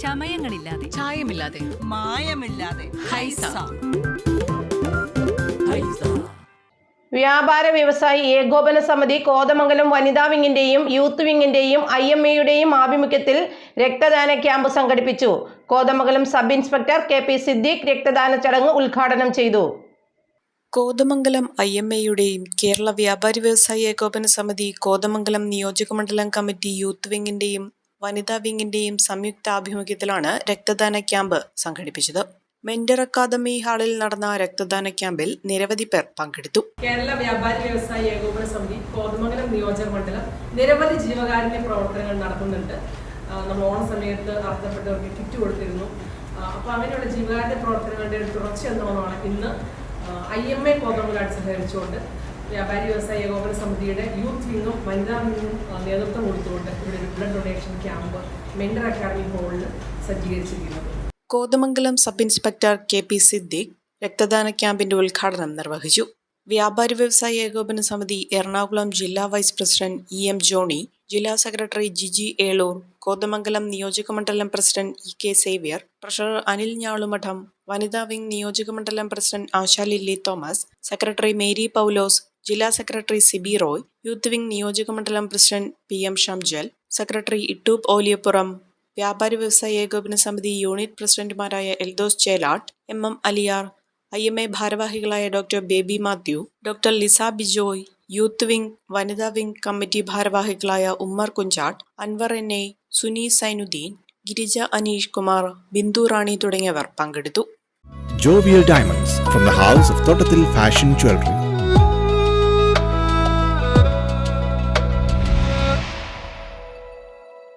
ചമയങ്ങളില്ലാതെ, ചായമില്ലാതെ, മായമില്ലാതെ. ഹൈസ. വ്യാപാര വ്യവസായി ഏകോപന സമിതി കോതമംഗലം വനിതാ വിങ്ങിന്റെയും യൂത്ത് വിങ്ങിന്റെയും IMAയുടെയും ആഭിമുഖ്യത്തിൽ രക്തദാന ക്യാമ്പ് സംഘടിപ്പിച്ചു. Kothamangalam sub inspector KP Siddique രക്തദാന ചടങ്ങ് ഉദ്ഘാടനം ചെയ്തു. കോതമംഗലം IMAയുടെയും കേരള വ്യാപാരി വ്യവസായി ഏകോപന സമിതി കോതമംഗലം നിയോജകമണ്ഡലം കമ്മിറ്റി യൂത്ത് വിങ്ങിന്റെയും വനിതാ വിങ്ങിന്റെയും സംയുക്താഭിമുഖ്യത്തിലാണ് രക്തദാന ക്യാമ്പ് സംഘടിപ്പിച്ചത്. മെന്റർ അക്കാദമി ഹാളിൽ നടന്ന രക്തദാന ക്യാമ്പിൽ നിരവധി പേർ പങ്കെടുത്തു. കേരള വ്യാപാരി വ്യവസായി ഏകോപന സമിതി കോതമംഗലം നിയോജകമണ്ഡലം നിരവധി ജീവകാരുണ്യ പ്രവർത്തനങ്ങൾ നടത്തുന്നുണ്ട്. നമ്മൾ ഓണ സമയത്ത് അർഹതപ്പെട്ടവർക്ക് കിറ്റ് കൊടുത്തിരുന്നു. അപ്പോൾ അങ്ങനെയുള്ള ജീവകാരുണ്യ പ്രവർത്തനങ്ങളുടെ ഒരു തുടർച്ച എന്നോണമാണ് ഇന്ന് IMA കോതമംഗലം സഹകരിച്ചുകൊണ്ട് വ്യാപാരി വ്യവസായി ഏകോപന സമിതിയുടെ യൂത്ത് വിങ്ങും വനിതാ വിങ്ങും നേതൃത്വം കൊടുത്തുകൊണ്ട് ഇവിടെ ഒരു blood donation camp mentor academy ഹാളിൽ സജ്ജീകരിച്ചിരിക്കുന്നത്. Kothamangalam sub inspector KP Siddique രക്തദാന ക്യാമ്പിന്റെ ഉദ്ഘാടനം നിർവഹിച്ചു. വ്യാപാരി വ്യവസായി ഏകോപന സമിതി എറണാകുളം ജില്ലാ വൈസ് പ്രസിഡന്റ് EM ജോണി, ജില്ലാ സെക്രട്ടറി ജിജി ഏളൂർ, കോതമംഗലം നിയോജകമണ്ഡലം president EK Xavier, treasurer Anil Njalumadom, വനിതാ വിംഗ് നിയോജകമണ്ഡലം പ്രസിഡന്റ് ആശാ ലില്ലി തോമസ്, സെക്രട്ടറി മേരി പൗലോസ്, ജില്ലാ secretary Sibi Roy, youth wing നിയോജകമണ്ഡലം president PM Shamjal, secretary Ittoop Oliyappuram, വ്യാപാരി വ്യവസായി ഏകോപന സമിതി യൂണിറ്റ് പ്രസിഡന്റുമാരായ എൽദോസ് ചേലാട്ട്, MM അലിയാർ, IMA ഭാരവാഹികളായ doctor Baby Mathew, doctor Liza Bijoy, youth wing വനിതാ വിംഗ് കമ്മിറ്റി ഭാരവാഹികളായ ഉമ്മർ കുഞ്ചാട്ട്, അൻവർ NA, സുനി സൈനുദ്ദീൻ, ഗിരിജ അനീഷ് കുമാർ, ബിന്ദു റാണി തുടങ്ങിയവർ പങ്കെടുത്തു. Jovial Diamonds from the house of Thottathil Fashion Jewelry.